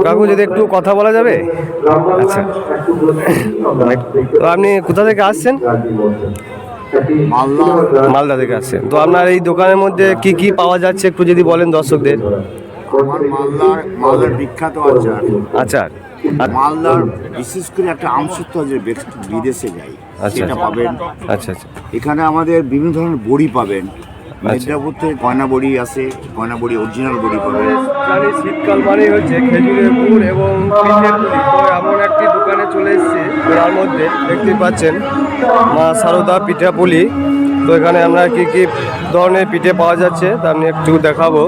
কাকু যদি একটু কথা বলা যাবে? আচ্ছা, তো আপনি কোথা থেকে আসছেন? মালদা থেকে আসছেন। তো আপনার এই দোকানের মধ্যে কি কি পাওয়া যাচ্ছে একটু যদি বলেন দর্শকদের। আমার মালদার বিখ্যাত আচার। আচার। মালদার বিশেষ করে একটা আমসত্ব আছে, বিদেশে যাই আচ্ছা সেটা পাবেন। আচ্ছা আচ্ছা এখানে আমাদের বিভিন্ন ধরনের বড়ি পাবেন। মেদিনীপুর থেকে গয়না বড়ি আছে, গয়না বড়ি অরিজিনাল বড়ি পাবেন। জানি শীতকাল মানেই হচ্ছে খেজুরের গুড় এবং পিঠের পুলি। তো এমন একটি দোকানে চলে এসেছি, তার মধ্যে দেখতে পাচ্ছেন মা সারদা পিঠা পুলি। তো এখানে আমরা কি কি ধরনের পিঠে পাওয়া যাচ্ছে তা আমি একটু দেখাবো।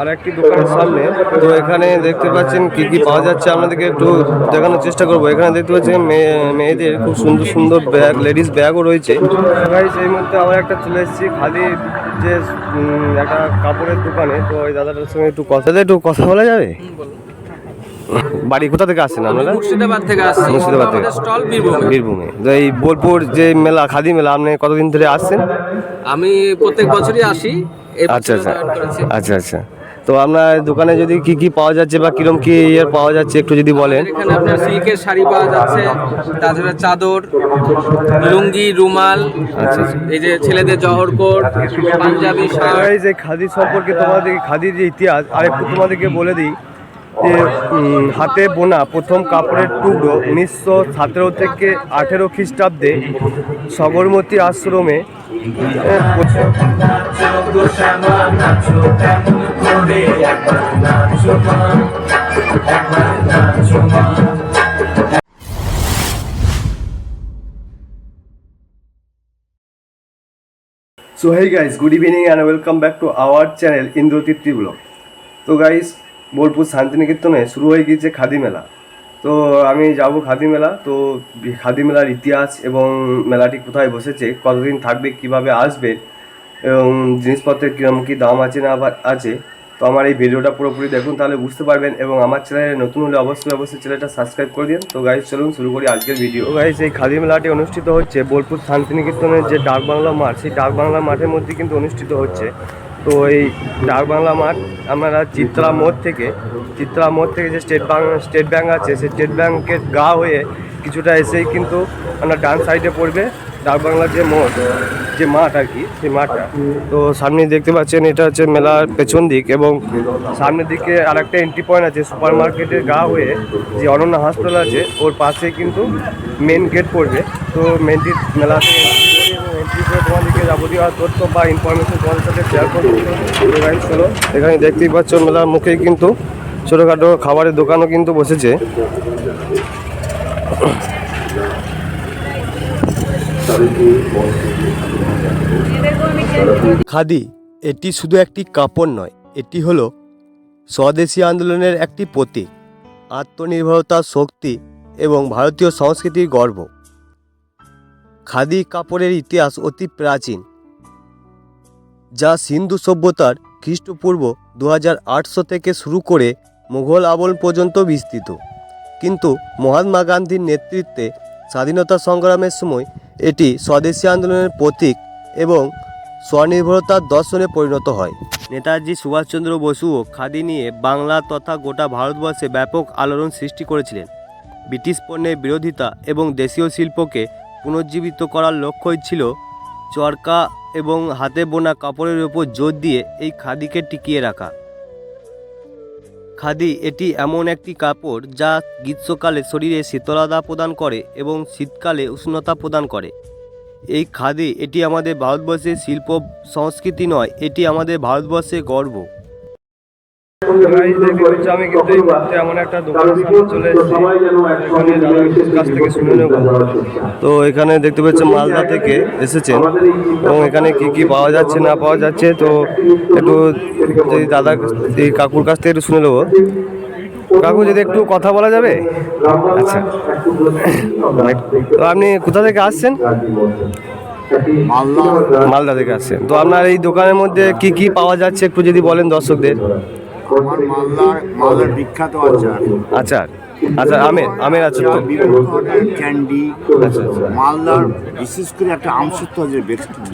আর একটি দোকানের সামনে, তো এখানে দেখতে পাচ্ছেন কি কি পাওয়া যাচ্ছে আপনাদেরকে একটু দেখানোর চেষ্টা করবো। এখানে দেখতে পাচ্ছেন মেয়েদের খুব সুন্দর সুন্দর ব্যাগ, লেডিস ব্যাগও রয়েছে। এই মুহূর্তে আমরা একটা চলে এসেছি খাদির যে একটা কাপড়ের দোকানে। তো ওই দাদাটার সঙ্গে একটু কথা বলা যাবে? বাড়ি কোথা থেকে আসছেন আপনারা? মুর্শিদাবাদ থেকে আসছি। মুর্শিদাবাদ থেকে। স্টল বীরভূমে। তো এই বোলপুর যে মেলা, খাদি মেলা, আপনি কতদিন ধরে আসছেন? আমি প্রত্যেক বছরই আসি। আচ্ছা আচ্ছা আচ্ছা আচ্ছা। তো আপনার দোকানে যদি কি কি পাওয়া যাচ্ছে বা কিরম কি ইয়ার পাওয়া যাচ্ছে একটু যদি বলেন। এখানে আপনার সিল্কের শাড়ি পাওয়া যাচ্ছে, তাছাড়া চাদর, লুঙ্গি, রুমাল, আচ্ছা আচ্ছা। এই যে ছেলেদের জহর কোট, পাঞ্জাবি শার্ট। এই যে খাদি সম্পর্কে তোমাদের খাদির যে ইতিহাস আর একটু তোমাদেরকে বলে দিই যে হাতে বোনা প্রথম কাপড়ের টুকরো 1917 থেকে 18 খ্রিস্টাব্দে সবরমতী আশ্রমে So hey guys, good evening and welcome back to our channel Indratirthi blog. তো গাইস, বোলপুর শান্তিনিকেতনে শুরু হয়ে গিয়েছে খাদি মেলা। তো আমি যাব খাদি মেলা। তো খাদি মেলার ইতিহাস এবং মেলাটি কোথায় বসেছে, কতদিন থাকবে, কিভাবে আসবে এবং জিনিসপত্রের কীরকম কী দাম আছে না আবার আছে, তো আমার এই ভিডিওটা পুরোপুরি দেখুন, তাহলে বুঝতে পারবেন। এবং আমার চ্যানেলে নতুন হলে অবশ্যই চ্যানেলটা সাবস্ক্রাইব করে দিন। তো গাইস চলুন শুরু করি আজকের ভিডিও। গাইস, এই খাদি মেলাটি অনুষ্ঠিত হচ্ছে বোলপুর শান্তিনিকেতনের যে ডাক বাংলা মাঠ, সেই ডাক বাংলা মাঠের মধ্যে কিন্তু অনুষ্ঠিত হচ্ছে। তো এই ডাক বাংলা মাঠ আপনারা চিত্রা মোড় থেকে যে স্টেট ব্যাংক আছে, সেই স্টেট ব্যাংকের গা হয়ে কিছুটা এসেই কিন্তু আপনার ডান সাইডে পড়বে ডাক বাংলার যে মাঠ আর কি, সেই মাঠটা। তো সামনে দেখতে পাচ্ছেন এটা হচ্ছে মেলার পেছন দিক, এবং সামনের দিকে আর একটা এন্ট্রি পয়েন্ট আছে সুপার মার্কেটের গা হয়ে, যে অনন্যা হসপিটাল আছে ওর পাশেই কিন্তু মেন গেট পড়বে। তো মেলাতে এন্ট্রি করে তোমাদেরকে যাবতীয় তথ্য বা ইনফরমেশন তোমাদের সাথে শেয়ার করবো। চলো, এখানে দেখতেই পাচ্ছ মেলার মুখেই কিন্তু ছোটোখাটো খাবারের দোকানও কিন্তু বসেছে। খাদি এটি শুধু একটি কাপড় নয়, এটি হলো স্বদেশী আন্দোলনের একটি প্রতীক, আত্মনির্ভরতার শক্তি এবং ভারতীয় সংস্কৃতির গর্ব। খাদি কাপড়ের ইতিহাস অতি প্রাচীন, যা সিন্ধু সভ্যতার খ্রিস্টপূর্ব 2800 থেকে শুরু করে মুঘল আমল পর্যন্ত বিস্তৃত। কিন্তু মহাত্মা গান্ধীর নেতৃত্বে স্বাধীনতা সংগ্রামের সময় এটি স্বদেশী আন্দোলনের প্রতীক এবং স্বনির্ভরতার দর্শনে পরিণত হয়। নেতাজি সুভাষচন্দ্র বসুও খাদি নিয়ে বাংলা তথা গোটা ভারতবর্ষে ব্যাপক আলোড়ন সৃষ্টি করেছিলেন। ব্রিটিশ পণ্যের বিরোধিতা এবং দেশীয় শিল্পকে পুনর্জীবিত করার লক্ষ্যই ছিল চরকা এবং হাতে বোনা কাপড়ের উপর জোর দিয়ে এই খাদিকে টিকিয়ে রাখা। খাদি এটি এমন একটি কাপড় যা গ্রীষ্মকালে শরীরে শীতলতা প্রদান করে এবং শীতকালে উষ্ণতা প্রদান করে। এই খাদি এটি আমাদের ভারতবর্ষের শিল্প সংস্কৃতি নয়, এটি আমাদের ভারতবর্ষের গর্ব। আমি কিন্তু এই মুহূর্তে এমন একটা দোকানের সামনে চলে এসেছি, কাছ থেকে শুনে নেব। তো এখানে দেখতে পাচ্ছেন মালদা থেকে এসেছেন এবং এখানে কি কি পাওয়া যাচ্ছে না পাওয়া যাচ্ছে, তো একটু যদি দাদা এই কাকুর কাছ থেকে একটু শুনে নেবো। কাকু যদি একটু কথা বলা যাবে? আচ্ছা, তো আপনি কোথা থেকে আসছেন? মালদা থেকে আসছেন। তো আপনার এই দোকানের মধ্যে কি কি পাওয়া যাচ্ছে একটু যদি বলেন দর্শকদের। আমার মালদার বিখ্যাত আচার। আচার। আচ্ছা, আমের আছে তো। বিভিন্ন ধরনের ক্যান্ডি, আচ্ছা, আচ্ছা। মালদার বিশেষ করে একটা আমসত্ব যে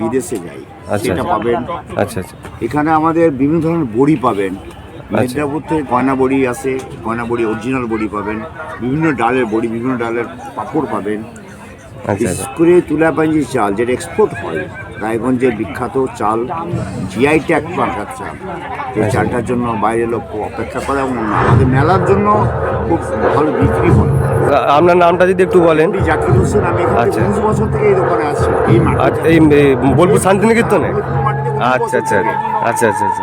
বিদেশে যায় আচ্ছা, সেটা আচ্ছা। পাবেন। আচ্ছা আচ্ছা এখানে আমাদের বিভিন্ন ধরনের বড়ি পাবেন। মেদিনীপুর থেকে গয়না বড়ি আসে, গয়না বড়ি অরিজিনাল বড়ি পাবেন, বিভিন্ন ডালের বড়ি, বিভিন্ন ডালের পাঁপড় পাবেন। আচ্ছা বিশেষ আচ্ছা করে তুলাপাঞ্জি চাল যেটা এক্সপোর্ট হয়, রায়গঞ্জের বিখ্যাত চাল, জিআই ট্যাগ পাওয়ার চাল। এই চালটার জন্য বাইরের লোক অপেক্ষা করে এবং আমাদের মেলার জন্য খুব ভালো বিক্রি হয়। আপনার নামটা যদি একটু বলেন। আমি জাকির হোসেন, আমি এখানে আচ্ছা। 19 বছর থেকে এই দোকানে আছি। এই আচ্ছা, এই বোলপুর শান্তিনিকেতনে। আচ্ছা আচ্ছা আচ্ছা আচ্ছা আচ্ছা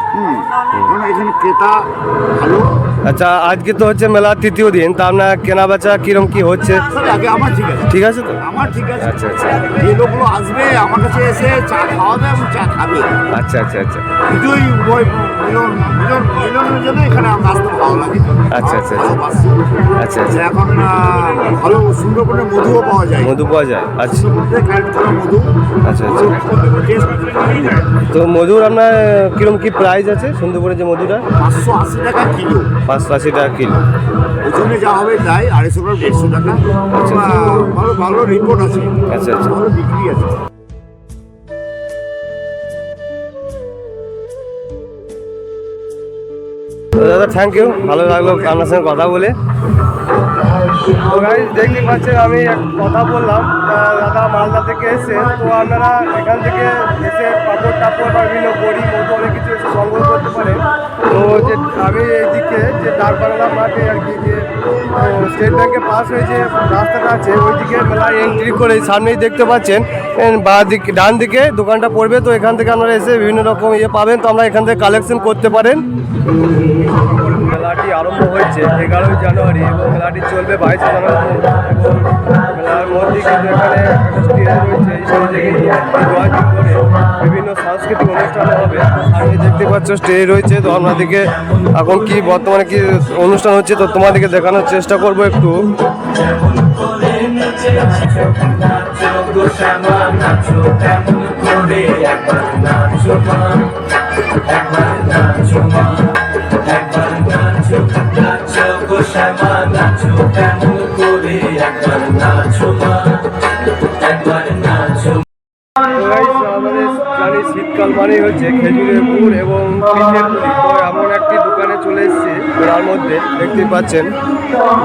এখানে ক্রেতা ভালো। আচ্ছা, আজকে তো হচ্ছে মেলার তৃতীয় দিন, তা আপনার কেনা বেচা কিরম কি হচ্ছে? আগে আমার ঠিক আছে, ঠিক আছে তো? আমার ঠিক আছে। আচ্ছা আচ্ছা যে লোকগুলো আসবে আমার কাছে এসে চা খাওয়াবে এবং চা খাবে, আচ্ছা আচ্ছা আচ্ছা দুটোই মিলনের জন্য এখানে আমার আসতে ভালো লাগে। আচ্ছা, আচ্ছা, আচ্ছা। ভালোবাসি। আচ্ছা আচ্ছা এখন ভালো সুন্দরবনের মধুও পাওয়া যায়। মধু পাওয়া যায়। আচ্ছা সুন্দরবনের কাঠকোলা মধু। আচ্ছা আচ্ছা তো মধুর আপনার কিরম কি প্রাইস আছে সুন্দরবনের যে মধুটা? 580 টাকা কিলো। 580 টাকা কিলো। ওজনে যা হবে তাই 250 টাকা 150 টাকা। আচ্ছা। ভালো ভালো রিপোর্ট আছে। আচ্ছা আচ্ছা ভালো বিক্রি আছে। তো দাদা, থ্যাংক ইউ, ভালো লাগলো আপনার সঙ্গে কথা বলে। তো গাইজ দেখতে পাচ্ছেন আমি এক কথা বললাম, দাদা মালদা থেকে এসে, তো আপনারা এখান থেকে এসে পাপড় টাপড় বা বিভিন্ন বড়ি মতো অনেক কিছু এসে সংগ্রহ করতে পারেন। তো যে আমি এইদিকে যে ডাকবাংলা মাঠে আর কি যে স্টেট ব্যাংকের পাশ হয়ে যে রাস্তাটা আছে ওইদিকে মেলায় এন্ট্রি করে সামনেই দেখতে পাচ্ছেন ডান দিকে দোকানটা পড়বে। তো এখান থেকে আপনারা এসে বিভিন্ন রকম পাবেন, তো আমরা এখান থেকে কালেকশন করতে পারেন। মেলাটি আরম্ভ হয়েছে 11ই জানুয়ারি এবং মেলাটি চলবে 22 জানুয়ারি। এবং মেলার মধ্যে কিন্তু এখানে একটা স্টেজ রয়েছে, এই স্টেজে কিন্তু 2 দিন ধরে বিভিন্ন সাংস্কৃতিক অনুষ্ঠান হবে। সামনে দেখতে পাচ্ছ স্টেজ রয়েছে। তো আপনাদেরকে এখন কি বর্তমানে কি অনুষ্ঠান হচ্ছে তো তোমাদেরকে দেখানোর চেষ্টা করব একটু। আমাদের জানি শীতকাল মানেই হচ্ছে খেজুরের গুড় এবং পিঠের পুলি। তো এমন একটি দোকানে চলে এসেছি, তার মধ্যে দেখতে পাচ্ছেন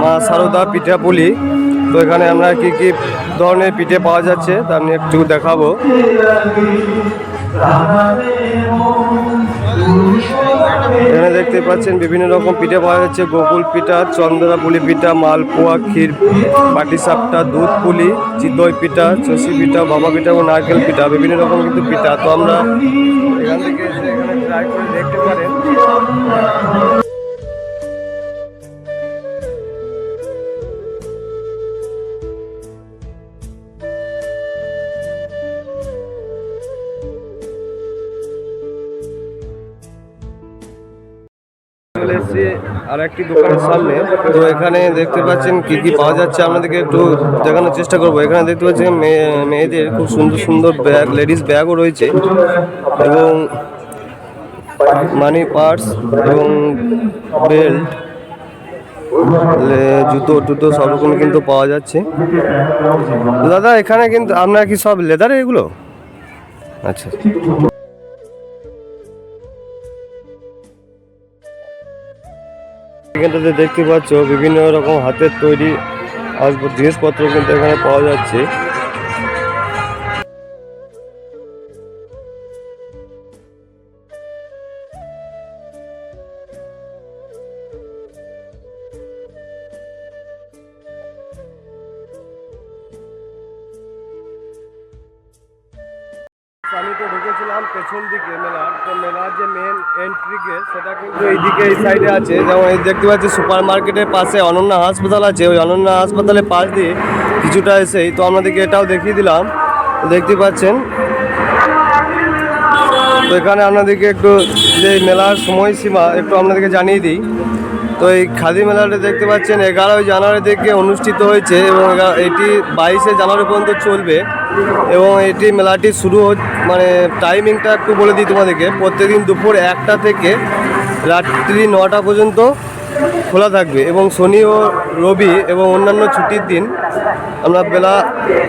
মা সারদা পিঠা পুলি। তো এখানে আমরা কি কি ধরনের পিঠে পাওয়া যাচ্ছে তা আমি একটু দেখাবো। এখানে দেখতে পাচ্ছেন বিভিন্ন রকম পিঠে পাওয়া যাচ্ছে, গোকুল পিঠা, চন্দ্রা পুলি পিঠা, মালপোয়া, ক্ষীর, পাটিসাপটা, দুধ পুলি, চিতই পিঠা, চষি পিঠা, বাবা পিঠা এবং নারকেল পিঠা, বিভিন্ন রকম কিন্তু পিঠা। তো আমরা এখান থেকে এসে এখানে ট্রাই করে দেখতে পারেন। চলে এসেছি আর একটি দোকানের সামনে। তো এখানে দেখতে পাচ্ছেন কি কি পাওয়া যাচ্ছে, আপনাদেরকে একটু দেখানোর চেষ্টা করবো। এখানে দেখতে পাচ্ছেন মেয়েদের খুব সুন্দর সুন্দর ব্যাগ, লেডিস ব্যাগও রয়েছে এবং মানি পার্স এবং বেল্ট, জুতো টুতো সব রকমই কিন্তু পাওয়া যাচ্ছে। দাদা এখানে কিন্তু আপনার কি সব লেদারে এগুলো? আচ্ছা, এখানটাতে দেখতে পাচ্ছ বিভিন্ন রকম হাতের তৈরি জিনিসপত্র কিন্তু এখানে পাওয়া যাচ্ছে। আমি তো ঢুকেছিলাম পেছন দিকে মেলার, তো মেলার যে মেন এন্ট্রি গেট সেটা কিন্তু এইদিকে এই সাইডে আছে। যেমন এই দেখতে পাচ্ছি সুপার মার্কেটের পাশে অনন্যা হাসপাতাল আছে, ওই অনন্যা হাসপাতালের পাশ দিয়ে কিছুটা এসেই তো আপনাদেরকে এটাও দেখিয়ে দিলাম। দেখতে পাচ্ছেন, তো এখানে আপনাদেরকে একটু যে মেলার সময়সীমা একটু আপনাদেরকে জানিয়ে দিই। তো এই খাদি মেলাটা দেখতে পাচ্ছেন 11ই জানুয়ারি থেকে অনুষ্ঠিত হয়েছে এবং এটি 22শে জানুয়ারি পর্যন্ত চলবে। এবং এটি মেলাটি শুরু মানে টাইমিংটা একটু বলে দিই তোমাদেরকে। প্রত্যেকদিন দুপুর 1টা থেকে রাত্রি 9টা পর্যন্ত খোলা থাকবে এবং শনি ও রবি এবং অন্যান্য ছুটির দিন আমরা বেলা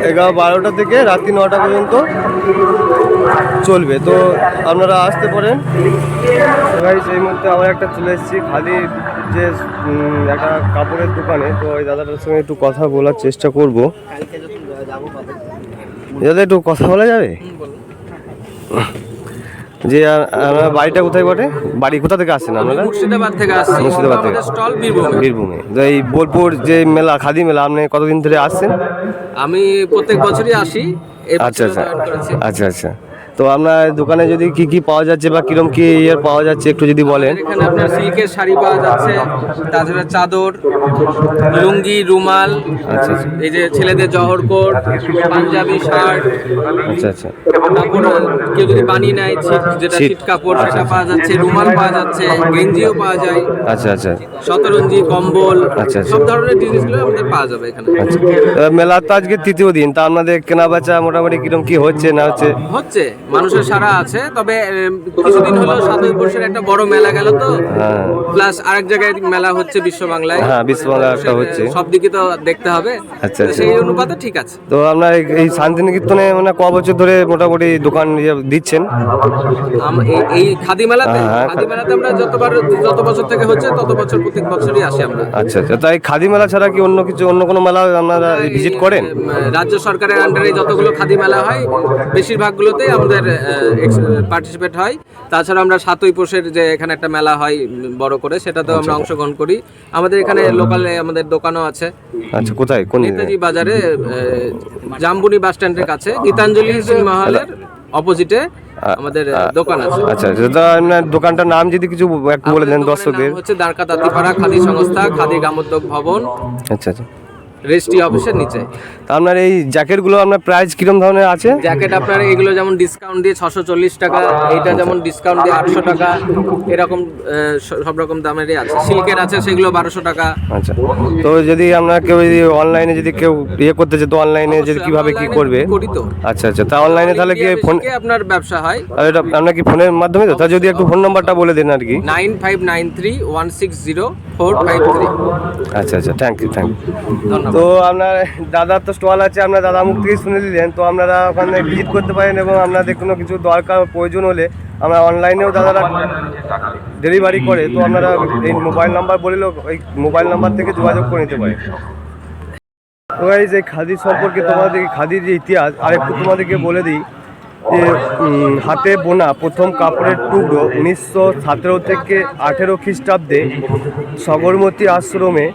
11-12টা থেকে রাত্রি 9টা পর্যন্ত চলবে। তো আপনারা আসতে পারেন। গাইস এই মুহূর্তে আমরা একটা চলে এসেছি খাদির যে একটা কাপড়ের দোকানে। তো ওই দাদাটার সঙ্গে একটু কথা বলার চেষ্টা করব। দাদা একটু কথা বলা যাবে? যে আপনার বাড়িটা কোথায় বটে? বাড়ি কোথা থেকে আসছেন আপনারা? মুর্শিদাবাদ থেকে আসছি। মুর্শিদাবাদ থেকে। স্টল বীরভূমে। বীরভূমে। তো এই বোলপুর যে মেলা খাদি মেলা আপনি কতদিন ধরে আসছেন? আমি প্রত্যেক বছরই আসি। এই আচ্ছা বছরও আচ্ছা join করেছি। আচ্ছা আচ্ছা। তো আপনার দোকানে যদি কি কি পাওয়া যাচ্ছে বা কিরম কি ইয়ে পাওয়া যাচ্ছে একটু যদি বলেন। এখানে আপনার সিল্কের শাড়ি পাওয়া যাচ্ছে, তাছাড়া চাদর, লুঙ্গি, রুমাল, আচ্ছা আচ্ছা এই যে ছেলেদের জহর কোট, পাঞ্জাবি শার্ট, আচ্ছা আচ্ছা কাপড় কেউ যদি বানিয়ে নেয় যেটা ছিট। ছিট কাপড় সেটা পাওয়া যাচ্ছে, রুমাল পাওয়া যাচ্ছে, গেঞ্জিও পাওয়া যায়, আচ্ছা আচ্ছা শতরঞ্জি, কম্বল, আচ্ছা, আচ্ছা। সব ধরনের জিনিসগুলো আমাদের পাওয়া যাবে এখানে। আচ্ছা। মেলার তো আজকে তৃতীয় দিন, তা আপনাদের কেনা বেচা মোটামুটি কিরম কি হচ্ছে না হচ্ছে? হচ্ছে মানুষের সারা আছে, তবে কিছুদিন হলো সাতই বর্ষের একটা বড় মেলা গেল তো, হ্যাঁ প্লাস আরেক জায়গায় মেলা হচ্ছে বিশ্ব বাংলায়। হ্যাঁ, বিশ্ব বাংলায় একটা হচ্ছে। সব দিকে তো দেখতে হবে। আচ্ছা, তো আচ্ছা। সেই অনুপাতে ঠিক আছে। তো আপনার এই শান্তিনিকেতনে মানে ক বছর ধরে মোটামুটি দোকান ইয়ে দিচ্ছেন? এই খাদি মেলাতে হ্যাঁ, হ্যাঁ। খাদি মেলাতে আমরা যত বছর থেকে হচ্ছে তত বছর প্রত্যেক বছরই আসি আমরা। আচ্ছা আচ্ছা। তাই খাদি মেলা ছাড়া কি অন্য কোনো মেলা আপনারা ভিজিট করেন? রাজ্য সরকারের আন্ডারে যতগুলো খাদি মেলা হয় বেশিরভাগগুলোতেই আমাদের পার্টিসিপেট হয়। তাছাড়া আমরা সাতই পৌষের যে এখানে একটা মেলা হয় বড় করে, সেটাতেও আমরা অংশগ্রহণ করি। আমাদের এখানে লোকালে আমাদের দোকানও আছে। আচ্ছা, কোথায় কোন নেতাজি বাজারে জামবুনি বাস স্ট্যান্ডের কাছে গীতাঞ্জলি সিনেমা হলের অপোজিটে আমাদের দোকান আছে। আচ্ছা আচ্ছা। তা আপনার দোকানটার নাম যদি কিছু একটু বলে দেন দর্শকদের। হচ্ছে দ্বারকা তাঁতিপাড়া খাদি সংস্থা, খাদি গ্রামোদ্যোগ ভবন, আচ্ছা আচ্ছা। রেজিস্ট্রি অফিসের নিচে। তা আপনার এই জ্যাকেটগুলো আপনার প্রাইস কিরম ধরনের আছে? জ্যাকেট আপনার এগুলো যেমন ডিসকাউন্ট দিয়ে 640 টাকা, এইটা যেমন ডিসকাউন্ট দিয়ে 800 টাকা, এরকম সব রকম দামেরই আছে। সিল্কের আছে সেগুলো 1200 টাকা। আচ্ছা। তো যদি আমরা কেউ যদি অনলাইনে যদি কেউ ইয়ে করতে চায় তো অনলাইনে যদি কিভাবে কি করবে? করি তো। আচ্ছা আচ্ছা। তা অনলাইনে তাহলে কি ফোন আপনার ব্যবসা হয় এটা আপনার কি ফোনের মাধ্যমে? তো তা যদি একটু ফোন নাম্বারটা বলে দেন আর কি। 9593160453। আচ্ছা আচ্ছা, থ্যাংক ইউ থ্যাংক ইউ। ধন্যবাদ। তো আপনার দাদার তো স্টল আছে, আপনার দাদা মুখ থেকেই শুনে নিলেন। তো আপনারা ওখানে ভিজিট করতে পারেন এবং আপনাদের কোনো কিছু দরকার প্রয়োজন হলে আমরা অনলাইনেও দাদারা ডেলিভারি করে। তো আপনারা এই মোবাইল নাম্বার বললেও ওই মোবাইল নাম্বার থেকে যোগাযোগ করে নিতে পারেন। তো এই যে খাদি সম্পর্কে তোমাদেরকে খাদির যে ইতিহাস আরেকটু তোমাদেরকে বলে দিই যে হাতে বোনা প্রথম কাপড়ের টুকরো 1917 থেকে 18 খ্রিস্টাব্দে সবরমতী আশ্রমে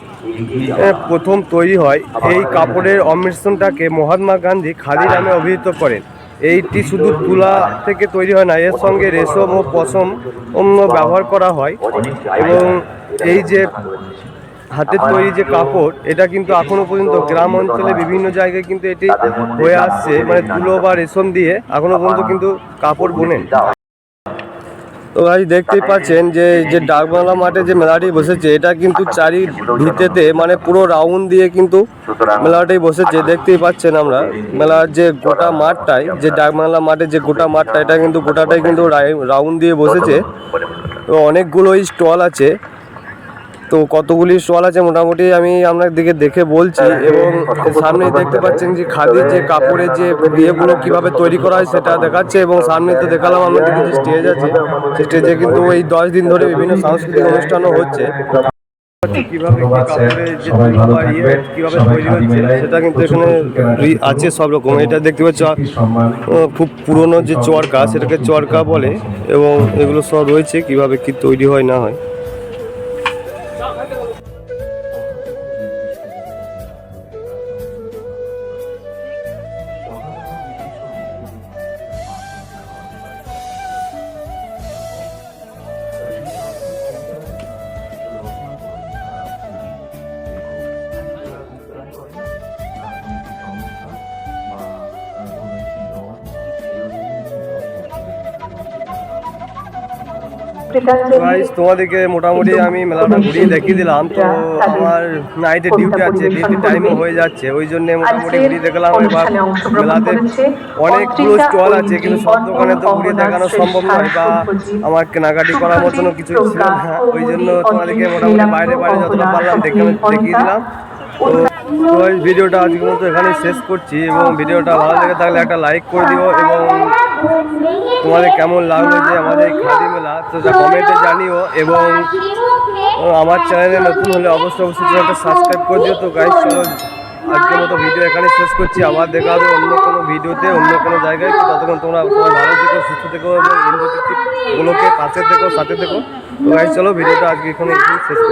প্রথম তৈরি হয়। এই কাপড়ের অন্বেষণটাকে মহাত্মা গান্ধী খাদি নামে অভিহিত করেন। এইটি শুধু তুলা থেকে তৈরি হয় না, এর সঙ্গে রেশম ও পশম ব্যবহার করা হয়। এবং এই যে হাতের তৈরি যে কাপড়, এটা কিন্তু এখনো পর্যন্ত গ্রাম অঞ্চলে বিভিন্ন জায়গায় কিন্তু এটি হয়ে আসছে, মানে তুলো বা রেশম দিয়ে এখনো পর্যন্ত কিন্তু কাপড় বোনেন। তো ভাই দেখতেই পাচ্ছেন যে ডাকবাংলা মাঠে যে মেলাটি বসেছে, এটা কিন্তু চারি ভিতেতে মানে পুরো রাউন্ড দিয়ে কিন্তু মেলাটাই বসেছে। দেখতেই পাচ্ছেন আমরা মেলার যে গোটা মাঠটাই, যে ডাকবাংলা মাঠে যে গোটা মাঠটা, এটা কিন্তু গোটাটাই কিন্তু রাউন্ড দিয়ে বসেছে। তো অনেকগুলোই স্টল আছে। তো কতগুলি স্টল আছে মোটামুটি আমি আপনাদেরকে দেখে বলছি। এবং সামনে দেখতে পাচ্ছেন যে খাদির যে কাপড়ের যে বিয়েগুলো কীভাবে তৈরি করা হয় সেটা দেখাচ্ছে। এবং সামনে তো দেখালাম আমাদের যে স্টেজ আছে, সেই স্টেজে কিন্তু এই 10 দিন ধরে বিভিন্ন সাংস্কৃতিক অনুষ্ঠানও হচ্ছে। কিভাবে কি কাপড়ের যে কিভাবে তৈরি হচ্ছে সেটা কিন্তু এখানে আছে সব রকম। এটা দেখতে পাচ্ছ খুব পুরনো যে চরকা, সেটাকে চরকা বলে। এবং এগুলো সব রয়েছে কিভাবে কি তৈরি হয় না হয়। গাইস তোমাদেরকে মোটামুটি আমি মেলাটা ঘুরিয়ে দেখিয়ে দিলাম। তো আমার নাইটে ডিউটি আছে, ডিউটি টাইমও হয়ে যাচ্ছে, ওই জন্য মোটামুটি ঘুরিয়ে দেখলাম। এবার মেলাতে অনেকগুলো স্টল আছে, কিন্তু সব দোকানে তো ঘুরিয়ে দেখানো সম্ভব নয়, বা আমার কেনাকাটি করার মতনও কিছু ছিল না, ওই জন্য তোমাদেরকে মোটামুটি বাইরে বাইরে যতটা পারলাম দেখিয়ে দিলাম। তো এই ভিডিওটা আজকের মতো এখানে শেষ করছি, এবং ভিডিওটা ভালো লেগে থাকলে একটা লাইক করে দিও, এবং তোমাদের কেমন লাগলো যে আমাদের এই খাদি মেলা তো কমেন্টে জানিও, এবং আমার চ্যানেলে নতুন হলে অবশ্যই চ্যানেলটা সাবস্ক্রাইব করে দিও। তো গাইস চলো আজকের মতো ভিডিও এখানে শেষ করছি, আবার দেখা হবে অন্য কোনো ভিডিওতে অন্য কোনো জায়গায়। তো ততক্ষণ তোমরা সবাই ভালো থেকো, সুস্থ থেকো, এবং ইন্দ্রতীর্থগুলোকে পাশে থেকো, সাথে থেকো। তো গাইস চলো ভিডিওটা আজকে এখানে শেষ করছি।